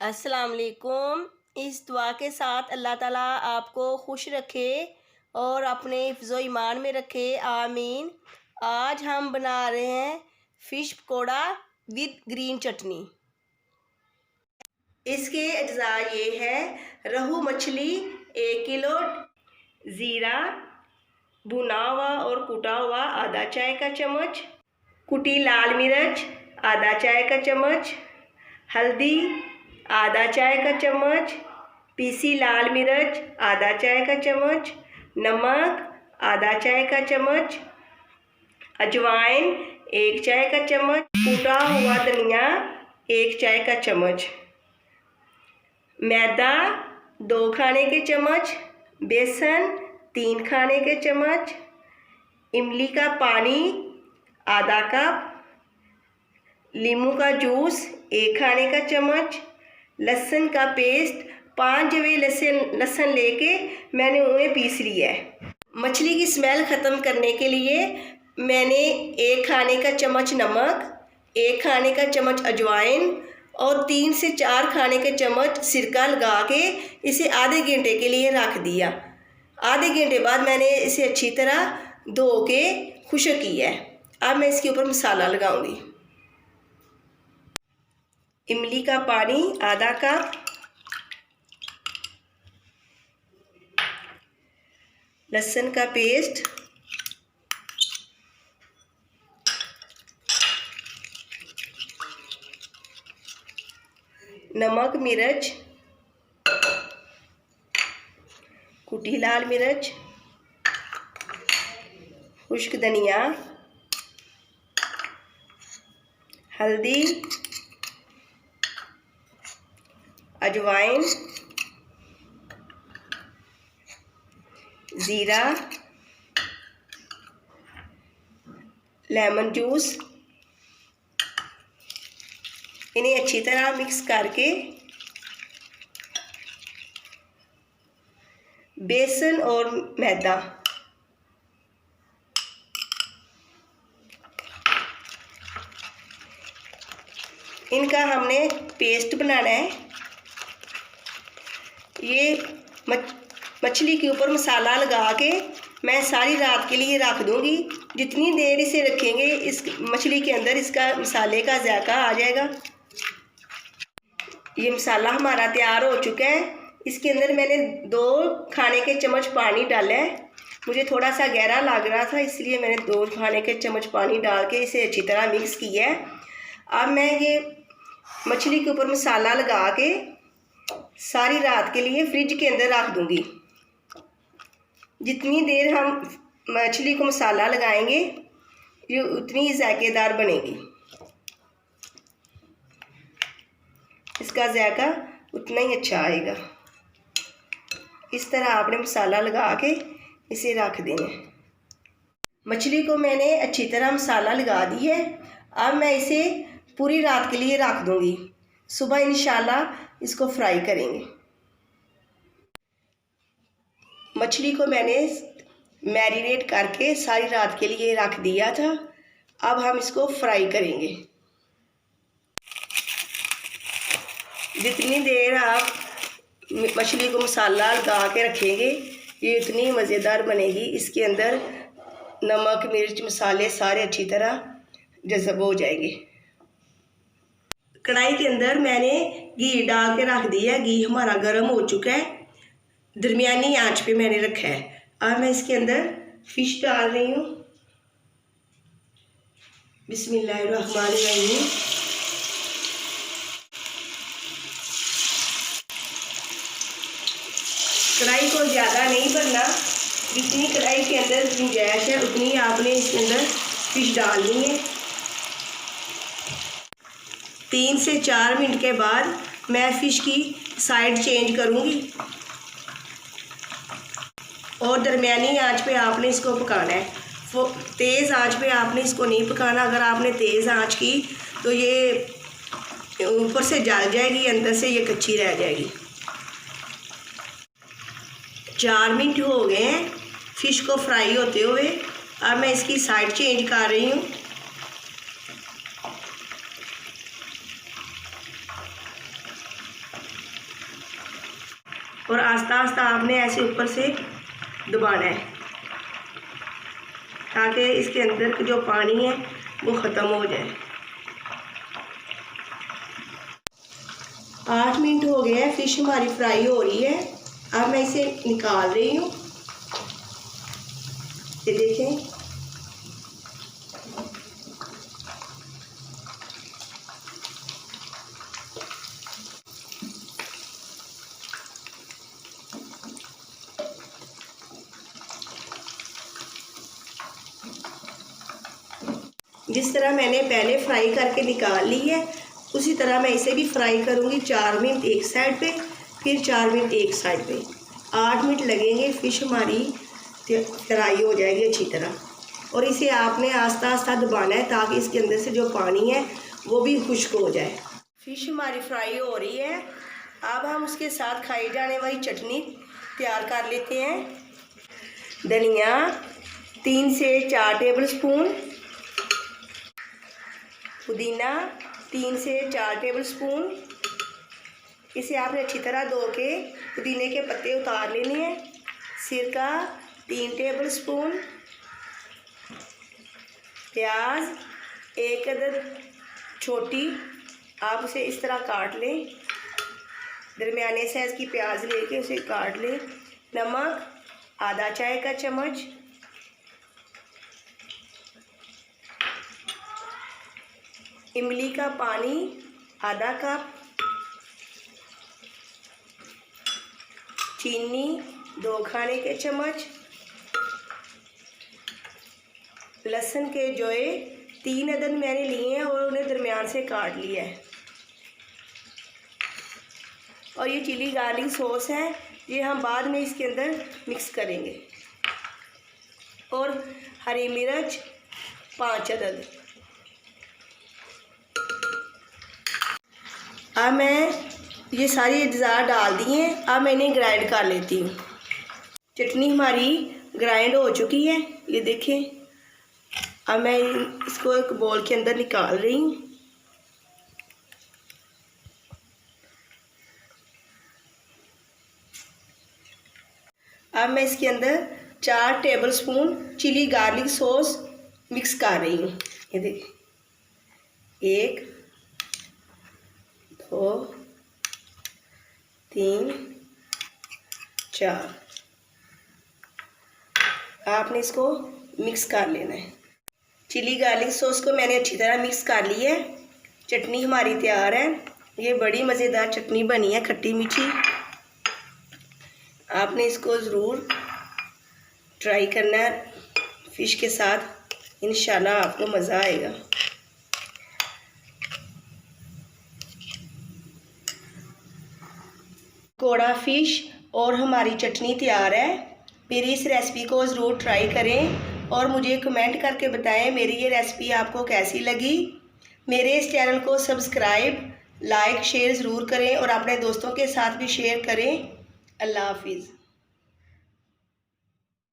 अस्सलाम वालेकुम। इस दुआ के साथ अल्लाह ताला आपको खुश रखे और अपने हिफ्ज़ो ईमान में रखे, आमीन। आज हम बना रहे हैं फ़िश पकौड़ा विद ग्रीन चटनी। इसके अज्जा ये है: रहू मछली 1 किलो, ज़ीरा भुना हुआ और कुटा हुआ आधा चाय का चम्मच, कुटी लाल मिर्च आधा चाय का चम्मच, हल्दी आधा चाय का चम्मच, पीसी लाल मिर्च आधा चाय का चम्मच, नमक आधा चाय का चम्मच, अजवाइन 1 चाय का चम्मच, कूटा हुआ धनिया 1 चाय का चम्मच, मैदा 2 खाने के चम्मच, बेसन 3 खाने के चम्मच, इमली का पानी आधा कप, नींबू का जूस 1 खाने का चम्मच, लहसुन का पेस्ट 5 जवे लहसुन लेके मैंने उन्हें पीस लिया है। मछली की स्मेल ख़त्म करने के लिए मैंने 1 खाने का चम्मच नमक, 1 खाने का चम्मच अजवाइन और 3 से 4 खाने के चम्मच सिरका लगा के इसे आधे घंटे के लिए रख दिया। आधे घंटे बाद मैंने इसे अच्छी तरह धो के खुश्क किया है। अब मैं इसके ऊपर मसाला लगाऊंगी। इमली का पानी आधा कप, लहसुन का पेस्ट, नमक मिर्च, कुटी लाल मिर्च, खुश्क धनिया, हल्दी, अजवाइन, ज़ीरा, लेमन जूस। इन्हें अच्छी तरह मिक्स करके बेसन और मैदा इनका हमने पेस्ट बनाना है। ये मछली के ऊपर मसाला लगा के मैं सारी रात के लिए रख दूंगी। जितनी देर इसे रखेंगे इस मछली के अंदर इसका मसाले का जायका आ जाएगा। ये मसाला हमारा तैयार हो चुका है। इसके अंदर मैंने 2 खाने के चम्मच पानी डाला है। मुझे थोड़ा सा गहरा लग रहा था इसलिए मैंने 2 खाने के चम्मच पानी डाल के इसे अच्छी तरह मिक्स किया है। अब मैं ये मछली के ऊपर मसाला लगा के सारी रात के लिए फ्रिज के अंदर रख दूंगी। जितनी देर हम मछली को मसाला लगाएंगे ये उतनी ही जायकेदार बनेगी, इसका जायका उतना ही अच्छा आएगा। इस तरह आपने मसाला लगा के इसे रख देना है। मछली को मैंने अच्छी तरह मसाला लगा दी है। अब मैं इसे पूरी रात के लिए रख दूंगी। सुबह इंशाल्लाह इसको फ्राई करेंगे। मछली को मैंने मैरिनेट करके सारी रात के लिए रख दिया था। अब हम इसको फ्राई करेंगे। जितनी देर आप मछली को मसाला लगा के रखेंगे ये उतनी मज़ेदार बनेगी। इसके अंदर नमक मिर्च मसाले सारे अच्छी तरह जज़ब हो जाएंगे। कढ़ाई के अंदर मैंने घी डाल के रख दिया है। घी हमारा गर्म हो चुका है। दरमियानी आंच पे मैंने रखा है। अब मैं इसके अंदर फिश डाल रही हूँ। बिस्मिल्लाहिर्रहमानिर्रहीम। कढ़ाई को ज़्यादा नहीं भरना। जितनी कढ़ाई के अंदर गुंजाइश है उतनी आपने इसके अंदर फिश डालनी है। 3 से 4 मिनट के बाद मैं फ़िश की साइड चेंज करूँगी और दरमियानी आंच पे आपने इसको पकाना है। तेज़ आंच पे आपने इसको नहीं पकाना। अगर आपने तेज़ आंच की तो ये ऊपर से जल जाएगी, अंदर से ये कच्ची रह जाएगी। 4 मिनट हो गए हैं फ़िश को फ्राई होते हुए। अब मैं इसकी साइड चेंज कर रही हूँ। और आस्ता आस्ता आपने ऐसे ऊपर से दबाना है ताकि इसके अंदर का जो पानी है वो ख़त्म हो जाए। 8 मिनट हो गए हैं, फ़िश हमारी फ्राई हो रही है। अब मैं इसे निकाल रही हूँ। ये देखें, जिस तरह मैंने पहले फ्राई करके निकाल ली है उसी तरह मैं इसे भी फ्राई करूँगी। 4 मिनट एक साइड पे, फिर 4 मिनट एक साइड पे। 8 मिनट लगेंगे, फ़िश हमारी फ्राई हो जाएगी अच्छी तरह। और इसे आपने आस्ता आस्ता दबाना है ताकि इसके अंदर से जो पानी है वो भी खुश्क हो जाए। फ़िश हमारी फ्राई हो रही है। अब हम उसके साथ खाई जाने वाली चटनी तैयार कर लेते हैं। धनिया 3 से 4 टेबल स्पून, पुदीना 3 से 4 टेबल स्पून। इसे आपने अच्छी तरह धो के पुदीने के पत्ते उतार लेने हैं। सिरका 3 टेबल स्पून, प्याज 1 अदद छोटी, आप उसे इस तरह काट लें। दरमियाने साइज़ की प्याज लेके उसे काट लें। नमक आधा चाय का चम्मच, इमली का पानी आधा कप, चीनी 2 खाने के चम्मच, लहसुन के जोए 3 अदद मैंने लिए हैं और उन्हें दरमियान से काट लिया है। और ये चिली गार्लिक सॉस है, ये हम बाद में इसके अंदर मिक्स करेंगे। और हरी मिर्च 5 अदद। अब मैं ये सारी अज्जा डाल दी हैं। अब मैं इन्हें ग्राइंड कर लेती हूँ। चटनी हमारी ग्राइंड हो चुकी है, ये देखें। अब मैं इसको एक बोल के अंदर निकाल रही हूँ। अब मैं इसके अंदर 4 tablespoon chilli garlic sauce mix कर रही हूँ। ये देखिए, 1 2 3 4। आपने इसको मिक्स कर लेना है। चिली गार्लिक सॉस को मैंने अच्छी तरह मिक्स कर ली है। चटनी हमारी तैयार है। ये बड़ी मज़ेदार चटनी बनी है, खट्टी मीठी। आपने इसको ज़रूर ट्राई करना है फ़िश के साथ, इंशाल्लाह आपको मज़ा आएगा। कोड़ा फ़िश और हमारी चटनी तैयार है। मेरी इस रेसिपी को ज़रूर ट्राई करें और मुझे कमेंट करके बताएं मेरी ये रेसिपी आपको कैसी लगी। मेरे इस चैनल को सब्सक्राइब, लाइक, शेयर ज़रूर करें और अपने दोस्तों के साथ भी शेयर करें। अल्लाह हाफिज़।